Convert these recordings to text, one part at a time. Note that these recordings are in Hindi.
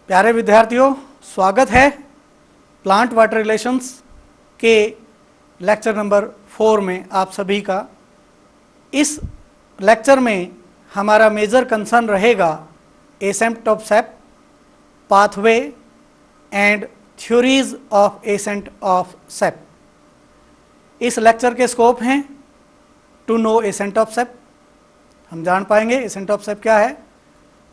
प्यारे विद्यार्थियों, स्वागत है प्लांट वाटर रिलेशंस के लेक्चर नंबर 4 में आप सभी का। इस लेक्चर में हमारा मेजर कंसर्न रहेगा ascent of sap, pathway and theories of ascent of sap. इस लेक्चर के स्कोप हैं to know ascent of sap, हम जान पाएंगे एसेंट ऑफ सेप क्या है,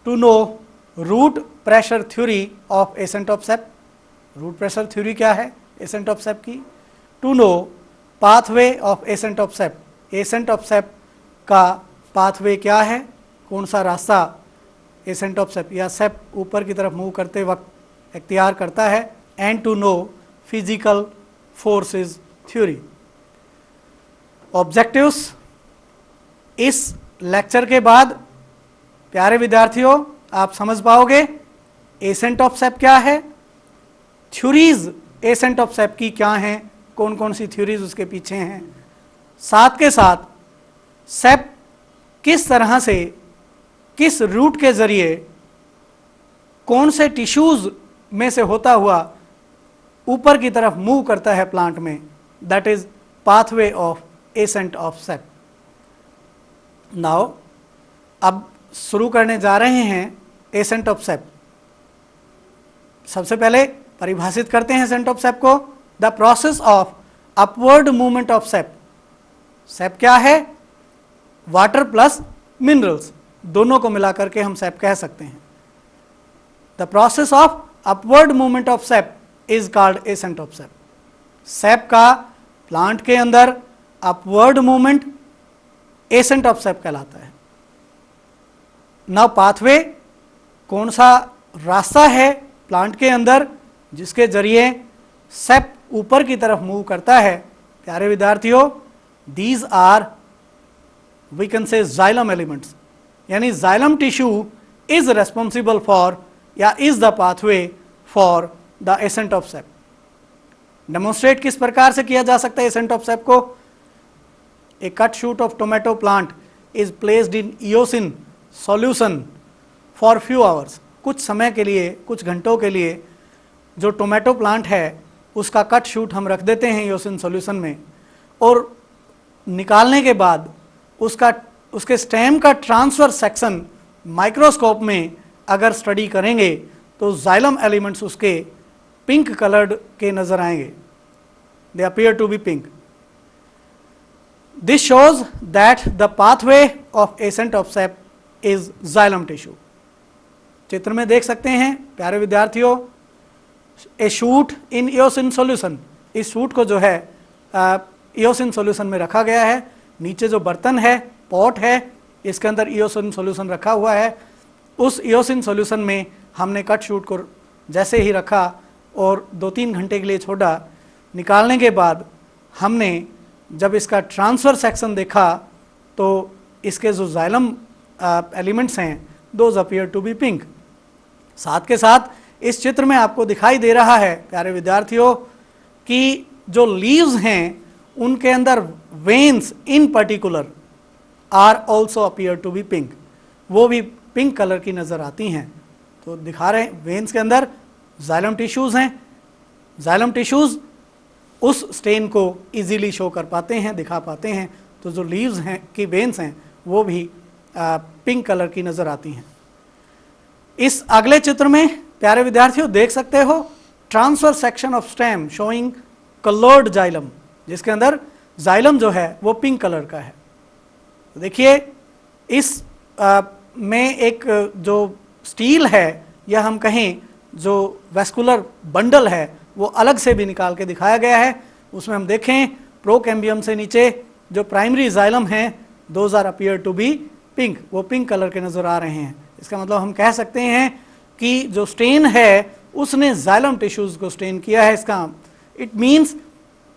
to know root pressure theory of ascent of sap, root pressure theory क्या है एसेंट ऑफ सेप की, to no pathway of ascent of sap, ascent of sap का पाथवे क्या है, कौन सा रास्ता एसेंट ऑफ सेप या सेप ऊपर की तरफ मूव करते वक्त इख्तियार करता है, and to know physical forces theory. Objectives इस लेक्चर के बाद प्यारे विद्यार्थियों आप समझ पाओगे एसेंट ऑफ सेप क्या है, थ्योरीज एसेंट ऑफ सेप की क्या हैं, कौन कौन सी थ्योरीज उसके पीछे हैं, साथ के साथ सेप किस तरह से किस रूट के जरिए कौन से टिश्यूज में से होता हुआ ऊपर की तरफ मूव करता है प्लांट में, that is pathway of ascent of shape. Now अब शुरू करने जा रहे हैं एसेंट ऑफ सेप। सबसे पहले परिभाषित करते हैं एसेंट ऑफ सेप को, the process of upward movement of sap. Sap क्या है, वाटर प्लस मिनरल्स दोनों को मिलाकर के हम सेप कह सकते हैं। The process of upward movement of sap is called ascent of sap. Sap का प्लांट के अंदर upward movement ascent of sap कहलाता है। नाउ पाथवे, कौन सा रास्ता है प्लांट के अंदर जिसके जरिए सेप ऊपर की तरफ मूव करता है। प्यारे विद्यार्थियों, these are we can say xylem elements, यानी xylem tissue is responsible for या is the pathway for the ascent of sap. Demonstrate किस प्रकार से किया जा सकता है एसेंट ऑफ सेप को। A cut shoot of tomato plant is placed in eosin solution for few hours. कुछ समय के लिए, कुछ घंटों के लिए जो टोमेटो प्लांट है उसका कट शूट हम रख देते हैं ईओसिन सॉल्यूशन में, और निकालने के बाद उसके स्टेम का ट्रांसफर सेक्शन माइक्रोस्कोप में अगर स्टडी करेंगे तो जाइलम एलिमेंट्स उसके पिंक कलर्ड के नजर आएंगे, they appear to be pink. This shows that the pathway of ascent of sap is xylem tissue. चित्र में देख सकते हैं प्यारे विद्यार्थियों, a shoot in eosin solution. इस शूट को जो है ईओसिन सॉल्यूशन में रखा गया है। नीचे जो बर्तन है, पॉट है, इसके अंदर ईओसिन सॉल्यूशन रखा हुआ है। उस ईओसिन सॉल्यूशन में हमने कट शूट को जैसे ही रखा और 2-3 घंटे के लिए छोड़ा, निकालने के बाद हमने जब इसका ट्रांसफर सेक्शन देखा तो इसके जो जाइलम एलिमेंट्स हैं those appear to be pink. साथ के साथ इस चित्र में आपको दिखाई दे रहा है प्यारे विद्यार्थियों कि जो लीव्स हैं उनके अंदर veins in particular are also appear to be pink, वो भी पिंक कलर की नज़र आती हैं। तो दिखा रहे हैं वेन्स के अंदर जाइलम टिश्यूज़ हैं। जाइलम टिश्यूज़ उस स्टेन को इजीली शो कर पाते हैं, दिखा पाते हैं। तो जो लीव्स हैं की वेन्स हैं वो भी पिंक कलर की नज़र आती हैं। इस अगले चित्र में प्यारे विद्यार्थियों देख सकते हो transfer section of stem showing coloured xylem, जिसके अंदर जाइलम जो है वो पिंक कलर का है। देखिए इस में एक जो स्टील है या हम कहें जो वेस्कुलर बंडल है वो अलग से भी निकाल के दिखाया गया है। उसमें हम देखें प्रोकैम्बियम से नीचे जो प्राइमरी जाइलम हैं those are appear to be pink, वो पिंक कलर के नज़र आ रहे हैं। इसका मतलब हम कह सकते हैं कि जो स्टेन है उसने जाइलम टिश्यूज को स्टेन किया है। इसका it means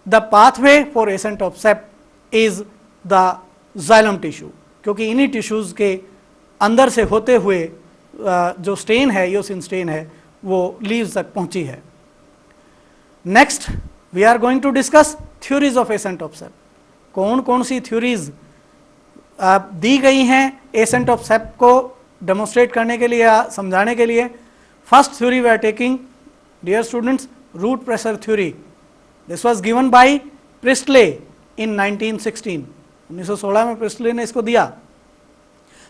the pathway for accent of sap is the xylem tissue, क्योंकि इन्हीं टिश्यूज के अंदर से होते हुए जो स्टेन है, ईओसिन स्टेन है, वो लीव्स तक पहुंची है। Next we are going to discuss theories of ascent of sap. कौन कौन सी थ्योरीज दी गई हैं एसेंट ऑफ सेप को डेमोन्स्ट्रेट करने के लिए या समझाने के लिए। First theory we are taking, dear students, root pressure theory. This was given by Priestley in 1916. 1916 में प्रिस्टले ने इसको दिया.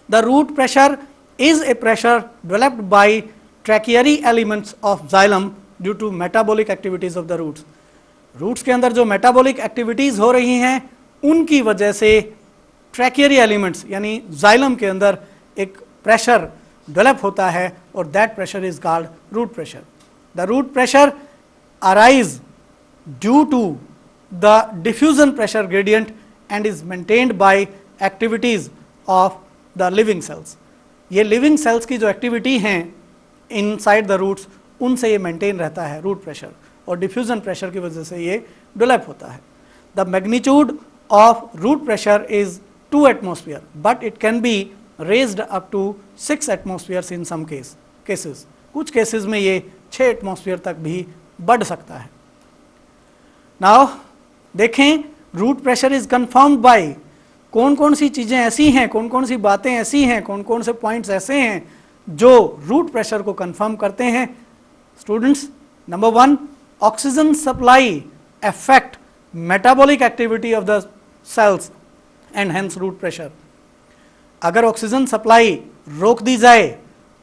The root pressure is a pressure developed by tracheary elements of xylem due to metabolic activities of the roots. Roots के अंदर जो मेटाबॉलिक एक्टिविटीज़ हो रही हैं उनकी वजह से ट्रैकियरी एलिमेंट्स यानी जाइलम के अंदर एक प्रेशर डेवलप होता है और that pressure is called root pressure. The root pressure arise due to the diffusion pressure gradient and is maintained by activities of the living cells. ये लिविंग सेल्स की जो एक्टिविटी हैं इनसाइड द रूट्स उनसे ये मेंटेन रहता है रूट प्रेशर और डिफ्यूजन प्रेशर की वजह से ये डेवलप होता है. The magnitude of root pressure is 2 atmosphere but it can be raised up to 6 atmospheres in some cases. कुछ केसेस में ये 6 एटमॉस्फेयर तक भी बढ़ सकता है. नाउ देखें, root pressure is confirmed by कौन कौन सी चीज़ें ऐसी हैं, कौन कौन सी बातें ऐसी हैं, कौन कौन से पॉइंट्स ऐसे हैं जो रूट प्रेशर को कंफर्म करते हैं. Students, number 1, oxygen supply affect metabolic activity of the cells and hence root pressure. अगर ऑक्सीजन सप्लाई रोक दी जाए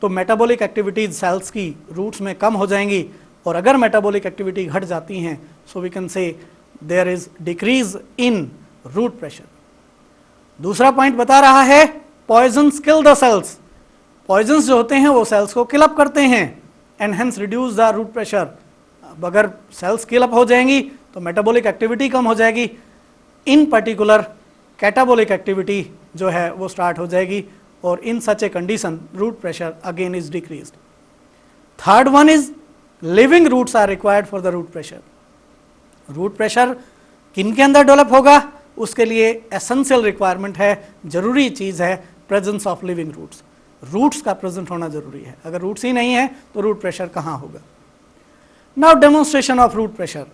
तो मेटाबॉलिक एक्टिविटीज सेल्स की रूट्स में कम हो जाएंगी और अगर मेटाबॉलिक एक्टिविटी घट जाती हैं so we can say there is decrease in root pressure. दूसरा पॉइंट बता रहा है poisons kill the cells. Poisons जो होते हैं वो सेल्स को किल अप करते हैं and hence reduce the root pressure. अब अगर सेल्स किल अप हो जाएंगी तो मेटाबॉलिक एक्टिविटी कम हो जाएगी. इन पर्टिकुलर कैटाबॉलिक एक्टिविटी जो है वो स्टार्ट हो जाएगी और in such a condition root pressure again is decreased. Third one is living roots are required for the root pressure. Root pressure किन के अंदर डेवलप होगा उसके लिए एसेंशियल रिक्वायरमेंट है, जरूरी चीज़ है presence of living roots. Roots का प्रेजेंट होना जरूरी है. अगर रूट्स ही नहीं है तो रूट प्रेशर कहाँ होगा. Now demonstration of root pressure.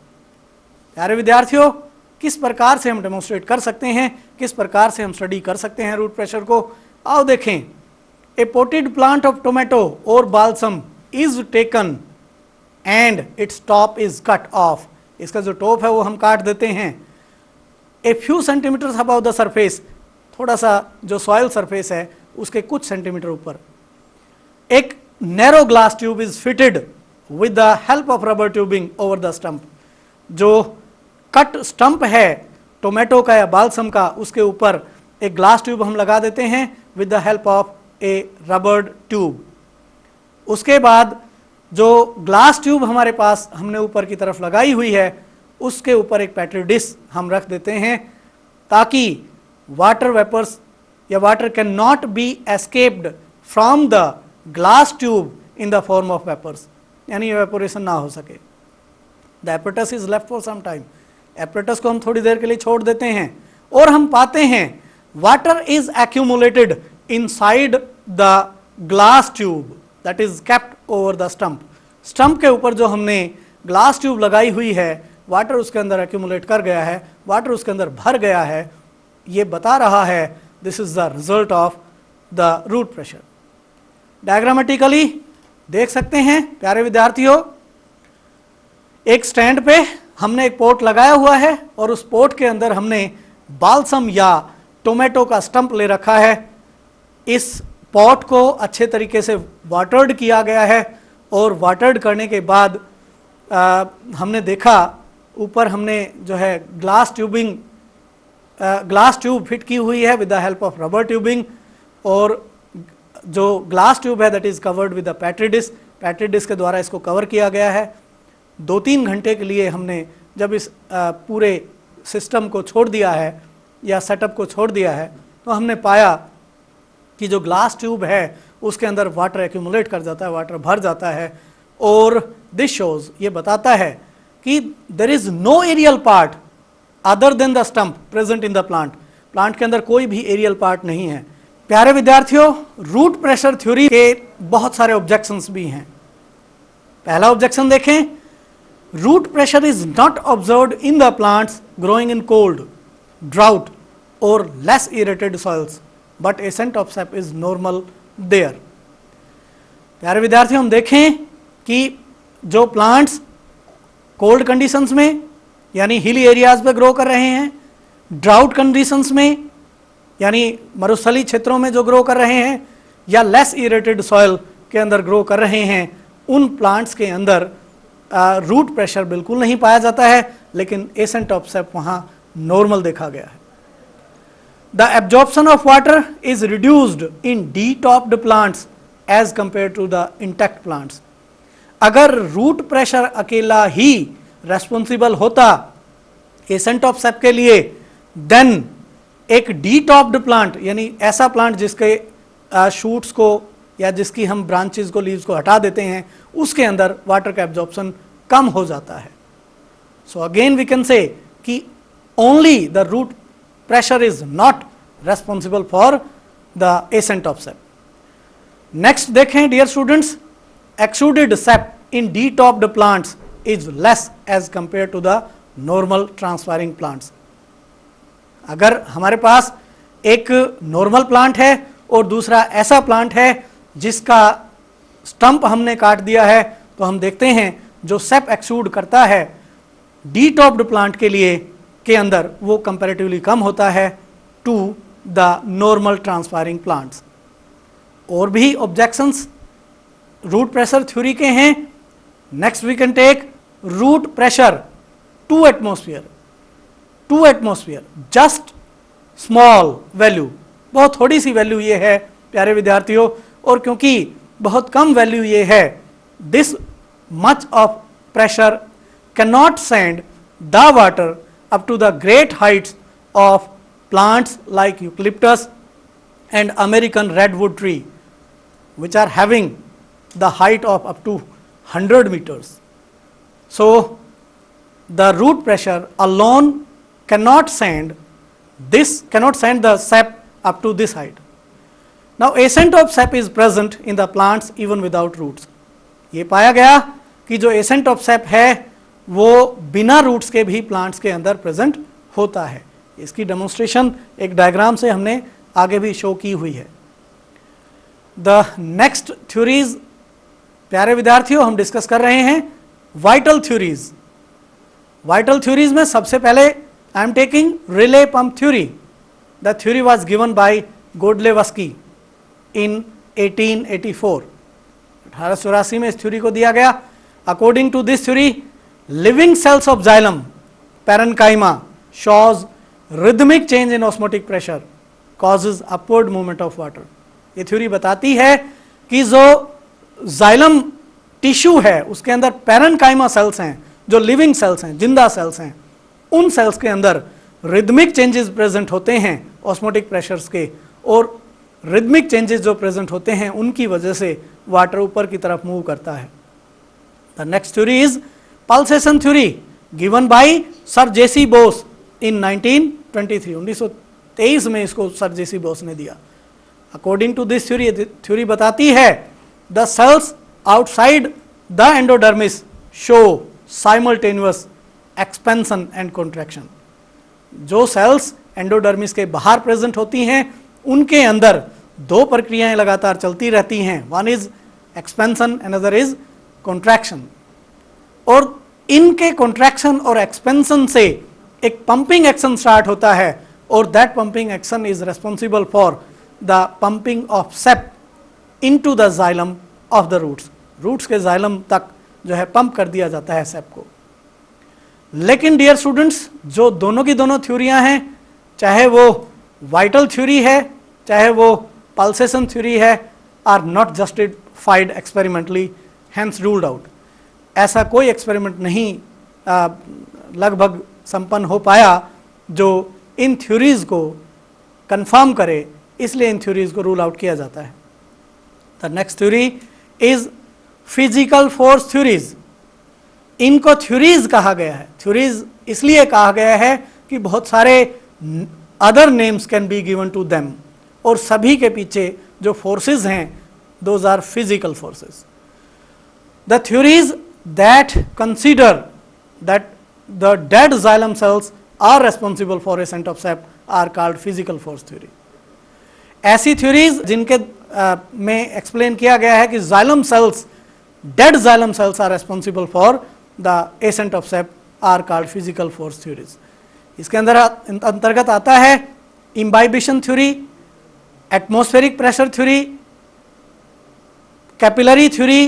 प्यारे विद्यार्थियों, किस प्रकार से हम डेमोन्स्ट्रेट कर सकते हैं, किस प्रकार से हम स्टडी कर सकते हैं रूट प्रेशर को. आओ देखें. A potted plant of tomato और balsam is taken and its top is cut off. इसका जो टॉप है वो हम काट देते हैं. A few centimetres above the surface, थोड़ा सा जो सॉइल सरफेस है उसके कुछ सेंटीमीटर ऊपर. एक narrow glass tube is fitted with the help of rubber tubing over the stump. जो कट स्टंप है टोमेटो का या बाल्सम का उसके ऊपर एक ग्लास ट्यूब हम लगा देते हैं with the help of A rubber tube. उसके बाद जो ग्लास ट्यूब हमारे पास हमने ऊपर की तरफ लगाई हुई है उसके ऊपर एक पेट्री डिश हम रख देते हैं ताकि वाटर वेपर्स या water can not be escaped from the glass tube in the form of vapours, यानी एवेपोरेशन ना हो सके. The apparatus is left for some time. Apparatus को हम थोड़ी देर के लिए छोड़ देते हैं और हम पाते हैं water is accumulated inside the glass tube that is kept over the stump. Stump के ऊपर जो हमने ग्लास ट्यूब लगाई हुई है वाटर उसके अंदर एक्यूमुलेट कर गया है, वाटर उसके अंदर भर गया है. ये बता रहा है this is the result of the root pressure. Diagrammatically देख सकते हैं प्यारे विद्यार्थियों, एक स्टैंड पे हमने एक पोट लगाया हुआ है और उस पोट के अंदर हमने बाल्सम या टोमेटो का स्टंप ले रखा है. इस पॉट को अच्छे तरीके से वाटर्ड किया गया है और वाटर्ड करने के बाद हमने देखा ऊपर हमने जो है ग्लास ट्यूब फिट की हुई है with the help of rubber tubing और जो ग्लास ट्यूब है that is covered with the petri dish. Petri dish के द्वारा इसको कवर किया गया है. 2-3 घंटे के लिए हमने जब इस पूरे सिस्टम को छोड़ दिया है या सेटअप को छोड़ दिया है तो हमने पाया कि जो ग्लास ट्यूब है उसके अंदर वाटर एक्यूमुलेट कर जाता है, वाटर भर जाता है. और दिस शोज, ये बताता है कि there is no aerial part other than the stump present in the plant. Plant के अंदर कोई भी एरियल पार्ट नहीं है. प्यारे विद्यार्थियों, रूट प्रेशर थ्योरी के बहुत सारे ऑब्जेक्शंस भी हैं. पहला ऑब्जेक्शन देखें, root pressure is not observed in the plants growing in cold, drought और less aerated soils but ascent of sap is normal there. प्यारे विद्यार्थियों, हम देखें कि जो प्लांट्स कोल्ड कंडीशंस में यानी हिली एरियाज पे ग्रो कर रहे हैं, ड्राउट कंडीशंस में यानी मरुस्थली क्षेत्रों में जो ग्रो कर रहे हैं, या लेस इरेटेड सॉइल के अंदर ग्रो कर रहे हैं, उन प्लांट्स के अंदर रूट प्रेशर बिल्कुल नहीं पाया जाता है, लेकिन एसेंट ऑफ सेप वहाँ नॉर्मल देखा गया है। The absorption of water is reduced in detopped plants as compare to the intact plants. अगर रूट प्रेशर अकेला ही रेस्पॉन्सिबल होता एसेंट ऑफ सेप के लिए, देन एक डीटॉप्ड प्लांट यानी ऐसा प्लांट जिसके शूट्स को या जिसकी हम ब्रांचेस को, लीव्स को हटा देते हैं, उसके अंदर वाटर का एब्जॉर्प्शन कम हो जाता है। So again we can say कि only the root pressure is not responsible for the ascent of sap. Next देखें dear students, exuded sap in detopped plants is less as compared to the normal transferring plants. अगर हमारे पास एक नॉर्मल प्लांट है और दूसरा ऐसा प्लांट है जिसका स्टंप हमने काट दिया है, तो हम देखते हैं जो सेप एक्सूड करता है डीटॉप्ड प्लांट के लिए के अंदर वो कंपैरेटिवली कम होता है to the normal transpiring plants. और भी ऑब्जेक्शंस रूट प्रेशर थ्योरी के हैं। Next we can take root pressure two atmosphere just small value, बहुत थोड़ी सी वैल्यू ये है प्यारे विद्यार्थियों, और क्योंकि बहुत कम वैल्यू ये है, this much of pressure can not send the water up to the great heights of plants like eucalyptus and American redwood tree, which are having the height of up to 100 meters. So the root pressure alone cannot send the sap up to this height. Now ascent of sap is present in the plants even without roots. ये पाया गया कि जो ascent of sap है वो बिना रूट्स के भी प्लांट्स के अंदर प्रेजेंट होता है। इसकी डेमोन्स्ट्रेशन एक डायग्राम से हमने आगे भी शो की हुई है। द नेक्स्ट थ्योरीज प्यारे विद्यार्थियों हम डिस्कस कर रहे हैं वाइटल थ्योरीज। वाइटल थ्योरीज में सबसे पहले I am taking relay pump theory. The theory was given by Godlewski in 1884। 1884 में इस थ्योरी को दिया गया। According to this theory, living cells of xylem parenchyma shows rhythmic change in osmotic pressure causes upward movement of water. ये थ्योरी बताती है कि जो जाइलम टिश्यू है उसके अंदर पैरेनकाइमा सेल्स हैं, जो लिविंग सेल्स हैं, जिंदा सेल्स हैं, उन सेल्स के अंदर रिदमिक चेंजेस प्रेजेंट होते हैं ऑस्मोटिक प्रेशर्स के, और रिदमिक चेंजेस जो प्रेजेंट होते हैं उनकी वजह से वाटर ऊपर की तरफ मूव करता है। The next theory is pulsation theory given by Sir J.C. Bose in 1923। 1923 में इसको सर J.C. Bose ने दिया। According to this theory बताती है the cells outside the endodermis show simultaneous expansion and contraction। जो सेल्स एंडोडर्मिस के बाहर प्रेजेंट होती हैं उनके अंदर दो प्रक्रियाएं लगातार चलती रहती हैं, one is expansion, another is contraction. और इनके कॉन्ट्रैक्शन और एक्सपेंशन से एक पंपिंग एक्शन स्टार्ट होता है, और that pumping action is responsible for the pumping of sap into the xylem of the roots. Roots के जाइलम तक जो है पंप कर दिया जाता है सेप को। लेकिन डियर स्टूडेंट्स, जो दोनों की दोनों थ्योरियां हैं, चाहे वो वाइटल थ्योरी है चाहे वो पल्सेशन थ्योरी है, are not justified experimentally, hence ruled out. ऐसा कोई एक्सपेरिमेंट नहीं लगभग संपन्न हो पाया जो इन थ्योरीज को कंफर्म करे, इसलिए इन थ्योरीज को रूल आउट किया जाता है। The next theory is physical force theories. इनको थ्योरीज कहा गया है। थ्योरीज इसलिए कहा गया है कि बहुत सारे other names can be given to them, और सभी के पीछे जो फोर्सेस हैं those are physical forces. The theories that consider that the dead xylem cells are responsible for ascent of sap are called physical force theory। ऐसी थ्योरीज जिनके में एक्सप्लेन किया गया है कि xylem cells dead xylem cells are responsible for the ascent of sap are called physical force theories. इसके अंदर अंतर्गत आता है imbibition theory, atmospheric pressure theory, capillary theory,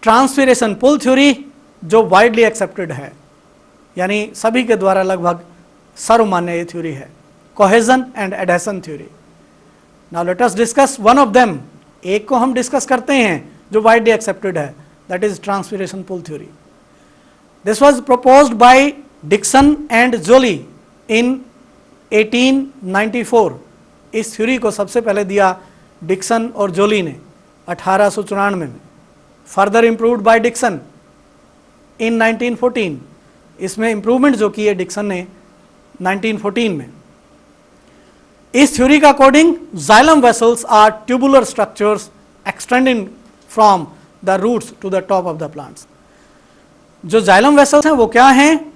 transpiration pull theory, जो वाइडली एक्सेप्टेड है, यानी सभी के द्वारा लगभग सर्वमान्य ये थ्योरी है, cohesion and adhesion theory. Now let us discuss one of them. एक को हम डिस्कस करते हैं जो वाइडली एक्सेप्टेड है, that is transpiration pull theory. This was proposed by Dixon and Joly in 1894. इस थ्योरी को सबसे पहले दिया डिक्सन और जोली ने 1894 में. फर्दर इम्प्रूव्ड बाय डिक्सन इन 1914. इसमें इंप्रूवमेंट जो की है डिक्सन ने 1914 में. इस थ्योरी का according xylem vessels are tubular structures extending from the roots to the top of the plants. जो जाइलम वेसल्स हैं वो क्या हैं?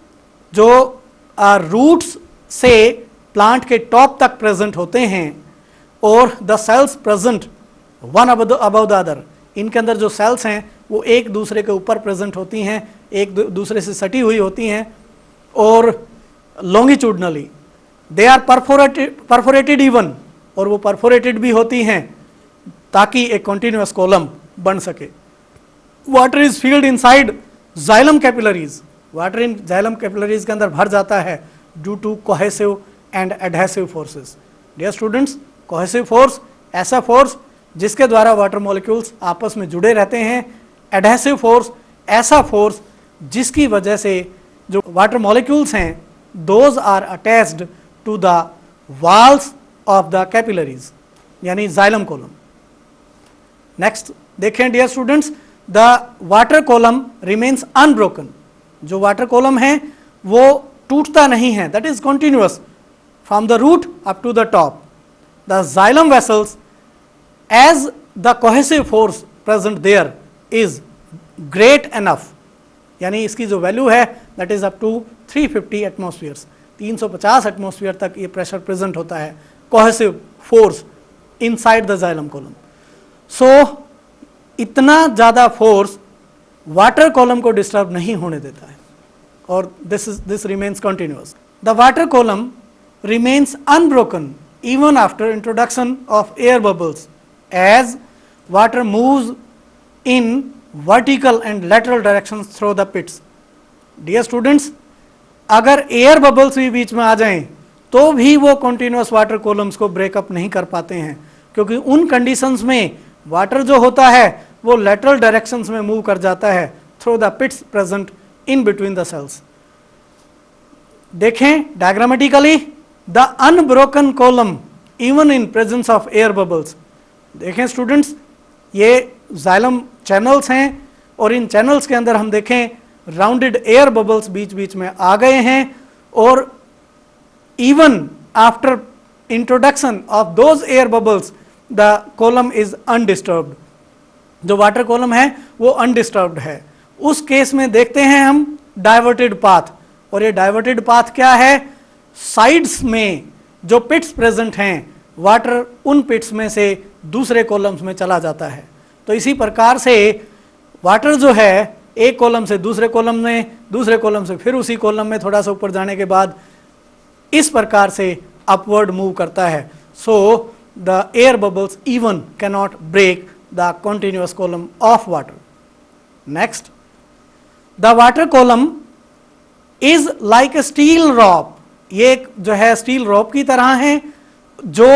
जो रूट्स से प्लांट के टॉप तक प्रेजेंट होते हैं और the cells present one above the other. इनके अंदर जो सेल्स हैं वो एक दूसरे के ऊपर प्रेजेंट होती हैं, एक दूसरे से सटी हुई होती हैं और longitudinally they are perforated even, और वो परफोरेटेड भी होती हैं ताकि एक कॉन्टिन्यूअस कॉलम बन सके. Water is filled inside xylem capillaries. Water in xylem capillaries के अंदर भर जाता है due to cohesive and adhesive forces. Dear students, cohesive force ऐसा फोर्स जिसके द्वारा वाटर मॉलिक्यूल्स आपस में जुड़े रहते हैं. एडहेसिव फोर्स ऐसा फोर्स जिसकी वजह से जो वाटर मॉलिक्यूल्स हैं those are attached to the walls of the capillaries, यानी जाइलम कॉलम. नेक्स्ट देखें dear students, the water column remains unbroken. जो वाटर कॉलम है वो टूटता नहीं है, that is continuous from the root up to the top. The xylem vessels as the cohesive force present there is great enough, यानी इसकी जो वैल्यू है that is up to 350 atmospheres. 350 atmosphere तक ये प्रेशर प्रेजेंट होता है, cohesive force inside the xylem column. So इतना ज़्यादा फोर्स वाटर कॉलम को डिस्टर्ब नहीं होने देता है और this remains continuous. The water column remains unbroken even after introduction of air bubbles as water moves in vertical and lateral directions through the pits. Dear students, अगर एयर बबल्स भी बीच में आ जाएं तो भी वो कंटिन्यूअस वाटर कॉलम्स को ब्रेकअप नहीं कर पाते हैं, क्योंकि उन कंडीशंस में वाटर जो होता है वो लेटरल डायरेक्शंस में मूव कर जाता है through the pits present in between the cells. देखें diagrammatically the unbroken column even in presence of air bubbles. देखें स्टूडेंट्स, ये जाइलम चैनल्स हैं और इन चैनल्स के अंदर हम देखें राउंडेड एयर बबल्स बीच बीच में आ गए हैं और even after introduction of those air bubbles the column is undisturbed. जो वाटर कॉलम है वो अनडिस्टर्ब्ड है. उस केस में देखते हैं हम डाइवर्टेड पाथ, और ये डाइवर्टेड पाथ क्या है? साइड्स में जो पिट्स प्रेजेंट हैं वाटर उन पिट्स में से दूसरे कॉलम्स में चला जाता है. तो इसी प्रकार से वाटर जो है एक कॉलम से दूसरे कॉलम में, दूसरे कॉलम से फिर उसी कॉलम में थोड़ा सा ऊपर जाने के बाद इस प्रकार से अपवर्ड मूव करता है. So the air bubbles even can not break the continuous column of water. Next, the water column is like a steel rope. ये एक जो है स्टील रॉप की तरह है जो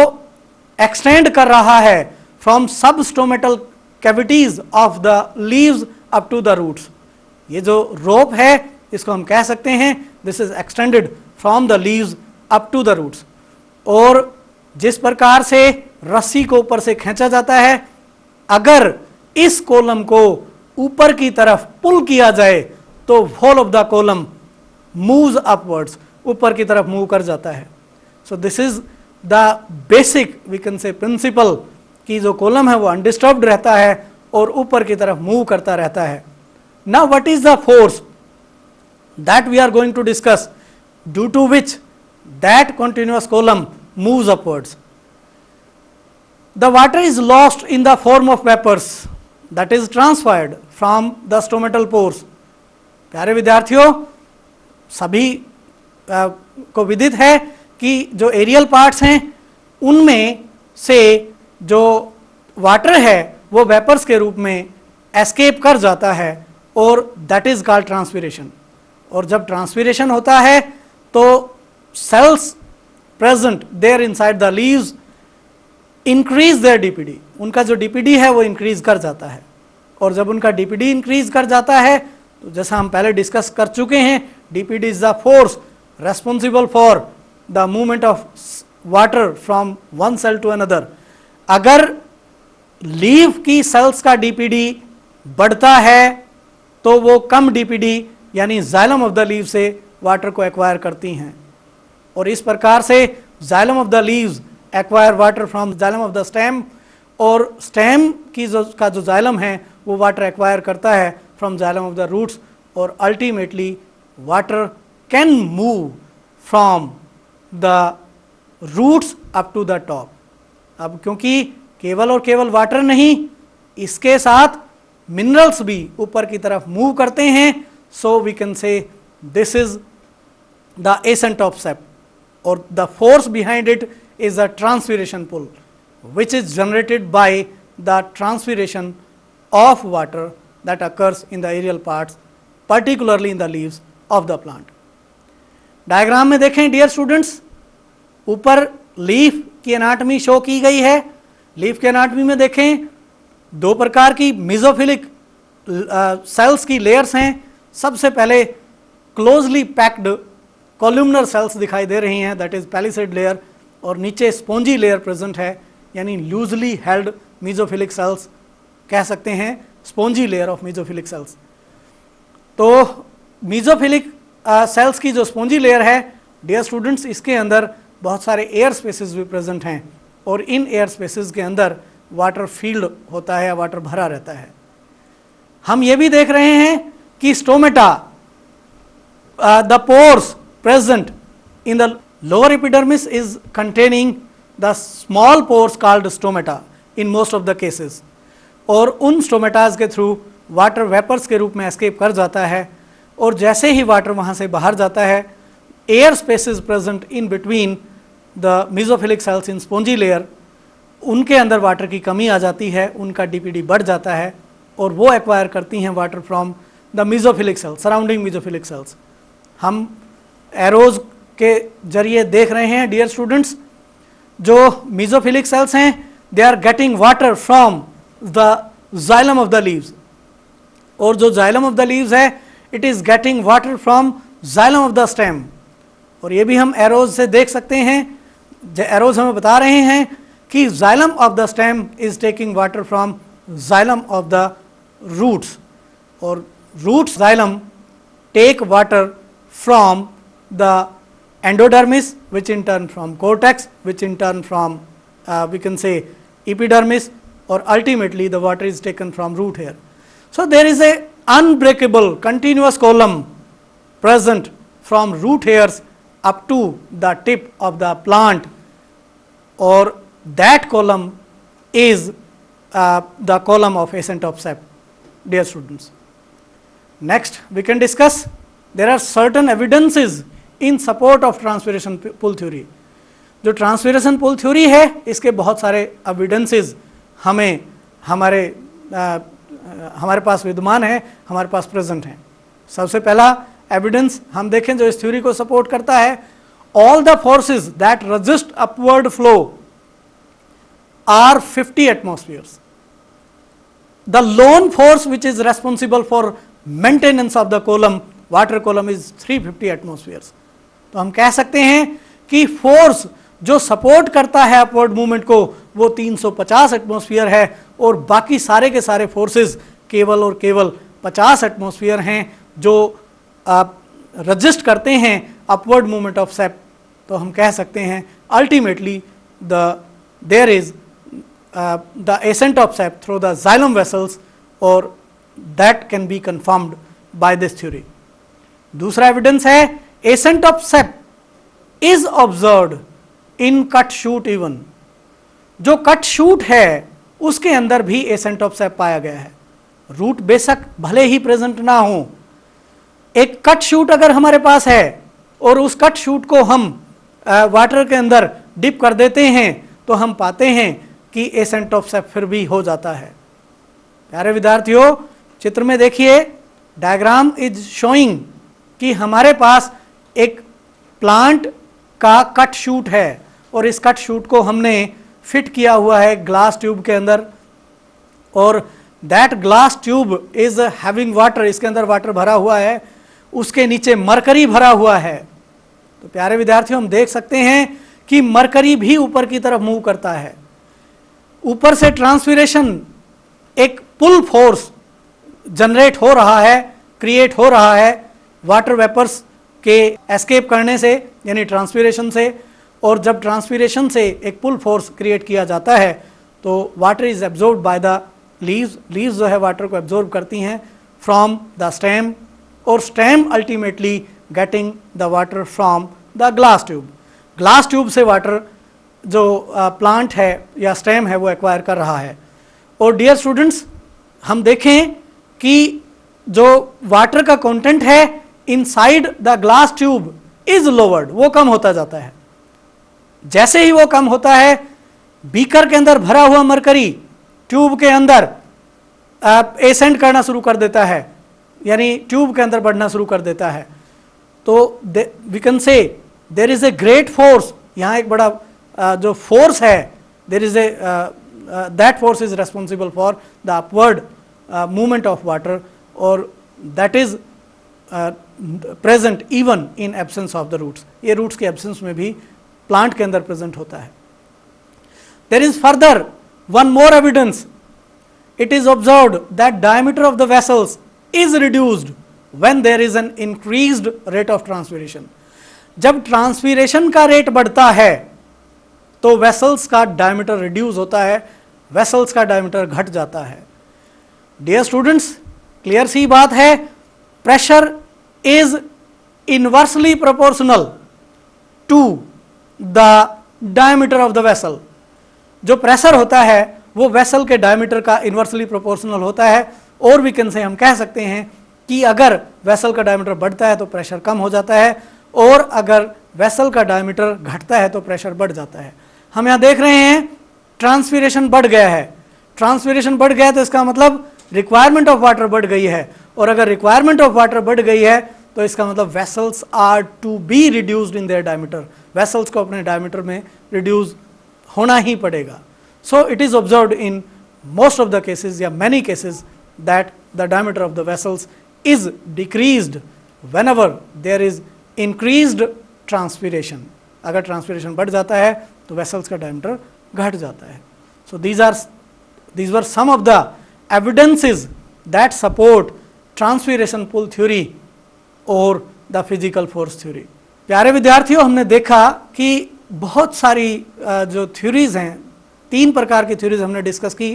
एक्सटेंड कर रहा है from sub stomatal cavities of the leaves up to the roots. ये जो रोप है इसको हम कह सकते हैं this is extended from the leaves up to the roots. और जिस प्रकार से रस्सी को ऊपर से खींचा जाता है, अगर इस कॉलम को ऊपर की तरफ पुल किया जाए तो whole of the column moves upwards, ऊपर की तरफ मूव कर जाता है. So this is the basic we can say principle कि जो कॉलम है वो अनडिस्टर्ब्ड रहता है और ऊपर की तरफ मूव करता रहता है. Now what is the force that we are going to discuss due to which that continuous column moves upwards. The water is lost in the form of vapours. that is transferred from the stomatal pores. प्यारे विद्यार्थियों, सभी को विदित है कि जो एरियल पार्ट्स हैं उनमें से जो वाटर है वो वेपर्स के रूप में एस्केप कर जाता है और दैट इज कॉल्ड ट्रांसपीरेशन. और जब ट्रांसपीरेशन होता है तो cells present there inside the leaves increase their DPD. उनका जो डीपीडी है वो इंक्रीज कर जाता है. और जब उनका डीपीडी इंक्रीज कर जाता है तो जैसा हम पहले डिस्कस कर चुके हैं, DPD is the force responsible for the movement of water from one cell to another. अगर लीव की सेल्स का डीपीडी बढ़ता है तो वो कम डीपीडी यानी जाइलम ऑफ द लीव से वाटर को एक्वायर करती हैं. और इस प्रकार से xylem of the leaves acquire water from xylem of the stem, और स्टेम की जो जाइलम है वो वाटर एक्वायर करता है from xylem of the roots. और ultimately water can move from the roots up to the top. अब क्योंकि केवल और केवल वाटर नहीं, इसके साथ मिनरल्स भी ऊपर की तरफ मूव करते हैं. So we can say this is the ascent of sap, और the force behind it is a transpiration pull which is generated by the transpiration of water that occurs in the aerial parts, particularly in the leaves of the plant. Diagram में देखें डियर स्टूडेंट्स, ऊपर लीफ की एनाटमी शो की गई है. लीफ के एनाटमी में देखें दो प्रकार की मेसोफिलिक सेल्स की लेयर्स हैं. सबसे पहले क्लोजली पैक्ड कॉलमनर सेल्स दिखाई दे रही हैं, दैट इज पैलिसेड लेयर, और नीचे स्पॉन्जी लेयर प्रेजेंट है यानी लूजली हेल्ड मेसोफिलिक सेल्स कह सकते हैं, spongy layer of mesophyllic cells. तो मेसोफिलिक सेल्स की जो स्पॉन्जी लेयर है डियर स्टूडेंट्स, इसके अंदर बहुत सारे एयर स्पेसेस भी प्रेजेंट हैं, और इन एयर स्पेसेस के अंदर वाटर फील्ड होता है, वाटर भरा रहता है. हम ये भी देख रहे हैं कि stomata, the pores present in the lower epidermis is containing the small pores called stomata in most of the cases. और उन स्टोमेटाज के थ्रू वाटर वेपर्स के रूप में एस्केप कर जाता है, और जैसे ही वाटर वहाँ से बाहर जाता है, air spaces present in between the mesophyllic cells in spongy layer, उनके अंदर वाटर की कमी आ जाती है, उनका डीपीडी बढ़ जाता है, और वो एक्वायर करती हैं water from the mesophyllic cells, surrounding mesophyllic cells. हम एरोज के जरिए देख रहे हैं डियर स्टूडेंट्स, जो मेसोफिलिक सेल्स हैं they are getting water from the xylem of the leaves, और जो जाइलम ऑफ द लीव्स है it is getting water from xylem of the stem. और ये भी हम एरोज से देख सकते हैं, एरोज हमें बता रहे हैं कि xylem of the stem is taking water from xylem of the roots, और roots xylem take water from the endodermis, which in turn from cortex, which in turn from we can say epidermis, or ultimately the water is taken from root hair. So there is a unbreakable continuous column present from root hairs up to the tip of the plant, or that column is the column of ascent of sap, dear students. Next we can discuss, there are certain evidences in support of transpiration pull theory. जो ट्रांसपीरेशन पुल थ्योरी है इसके बहुत सारे एविडेंसेस हमें हमारे पास विद्यमान है, हमारे पास प्रेजेंट हैं. सबसे पहला एविडेंस हम देखें जो इस थ्योरी को सपोर्ट करता है, all the forces that resist upward flow are 50 atmospheres. The lone force which is responsible for maintenance of the column, water column, is 350 atmospheres. तो हम कह सकते हैं कि फोर्स जो सपोर्ट करता है अपवर्ड मूवमेंट को वो 350 एटमॉस्फेयर है, और बाकी सारे के सारे फोर्सेस केवल और केवल 50 एटमॉस्फेयर हैं जो रजिस्ट करते हैं अपवर्ड मूवमेंट ऑफ सेप. तो हम कह सकते हैं ultimately there is the ascent of sap through the xylem vessels, और that can be confirmed by this theory. दूसरा एविडेंस है, ascent of sap is observed in cut shoot even. जो कट शूट है उसके अंदर भी एसेंट ऑफ सेप पाया गया है. रूट बेशक भले ही प्रेजेंट ना हो, एक कट शूट अगर हमारे पास है और उस कट शूट को हम वाटर के अंदर डिप कर देते हैं तो हम पाते हैं कि एसेंट ऑफ सैप फिर भी हो जाता है। प्यारे विद्यार्थियों, चित्र में देखिए, डायग्राम इज शोइंग कि हमारे पास एक प्लांट का कट शूट है और इस कट शूट को हमने फिट किया हुआ है ग्लास ट्यूब के अंदर, और that glass tube is having water, इसके अंदर वाटर भरा हुआ है, उसके नीचे मरकरी भरा हुआ है। तो प्यारे विद्यार्थियों, हम देख सकते हैं कि मरकरी भी ऊपर की तरफ मूव करता है। ऊपर से ट्रांसपीरेशन, एक पुल फोर्स जनरेट हो रहा है, क्रिएट हो रहा है वाटर वेपर्स के एस्केप करने से, यानी ट्रांसपीरेशन से। और जब ट्रांसपीरेशन से एक पुल फोर्स क्रिएट किया जाता है तो water is absorbed by the leaves, leaves जो है वाटर को एब्जॉर्ब करती हैं फ्रॉम द स्टेम, और stem ultimately getting the water from the glass tube. Glass tube से वाटर जो प्लांट है या स्टेम है वो एक्वायर कर रहा है। और डियर स्टूडेंट्स, हम देखें कि जो वाटर का कंटेंट है inside the glass tube is lowered, वो कम होता जाता है। जैसे ही वो कम होता है, बीकर के अंदर भरा हुआ मरकरी ट्यूब के अंदर एसेंड करना शुरू कर देता है, यानी ट्यूब के अंदर बढ़ना शुरू कर देता है। तो we can say there is a great force, यहाँ एक बड़ा जो फोर्स है, there is a that force is responsible for the upward movement of water, और that is present even in absence of the roots. ये रूट्स के एब्सेंस में भी प्लांट के अंदर प्रेजेंट होता है। There is further one more evidence, it is observed that diameter of the vessels is reduced when there is an increased rate of transpiration। जब ट्रांसपीरेशन का रेट बढ़ता है तो वेसल्स का डायमीटर रिड्यूस होता है, वेसल्स का डायमीटर घट जाता है। डियर स्टूडेंट्स, क्लियर सी बात है, pressure is inversely proportional to the diameter of the vessel. जो प्रेशर होता है वो वेसल के डायमीटर का इन्वर्सली प्रोपोर्शनल होता है, और भी कैन से हम कह सकते हैं कि अगर वेसल का डायमीटर बढ़ता है तो प्रेशर कम हो जाता है, और अगर वेसल का डायमीटर घटता है तो प्रेशर बढ़ जाता है। हम यहाँ देख रहे हैं ट्रांसपीरेशन बढ़ गया है, ट्रांसपीरेशन बढ़ गया है तो इसका मतलब रिक्वायरमेंट ऑफ वाटर बढ़ गई है, और अगर रिक्वायरमेंट ऑफ वाटर बढ़ गई है तो इसका मतलब vessels are to be reduced in their diameter, vessels को अपने डायमीटर में रिड्यूस होना ही पड़ेगा। So it is observed in most of the cases या many cases that the diameter of the vessels is decreased whenever there is increased transpiration। अगर ट्रांसपीरेशन बढ़ जाता है तो वेसल्स का डायमीटर घट जाता है। So these were some of the evidences that support transpiration pull theory और the physical force theory। प्यारे विद्यार्थियों, हमने देखा कि बहुत सारी जो थ्योरीज हैं, 3 प्रकार की थ्योरीज हमने डिस्कस की,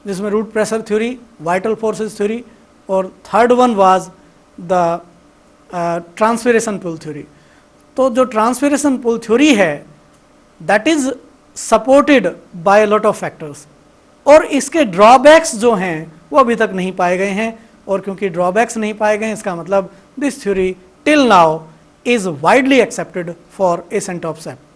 जिसमें root pressure theory, vital forces theory, और third one was the transpiration pull theory. तो जो ट्रांसपीरेशन पुल थ्योरी है that is supported by lot of factors, और इसके ड्रॉबैक्स जो हैं वो अभी तक नहीं पाए गए हैं, और क्योंकि ड्रॉबैक्स नहीं पाए गए इसका मतलब this theory till now is widely accepted for ascent of sap।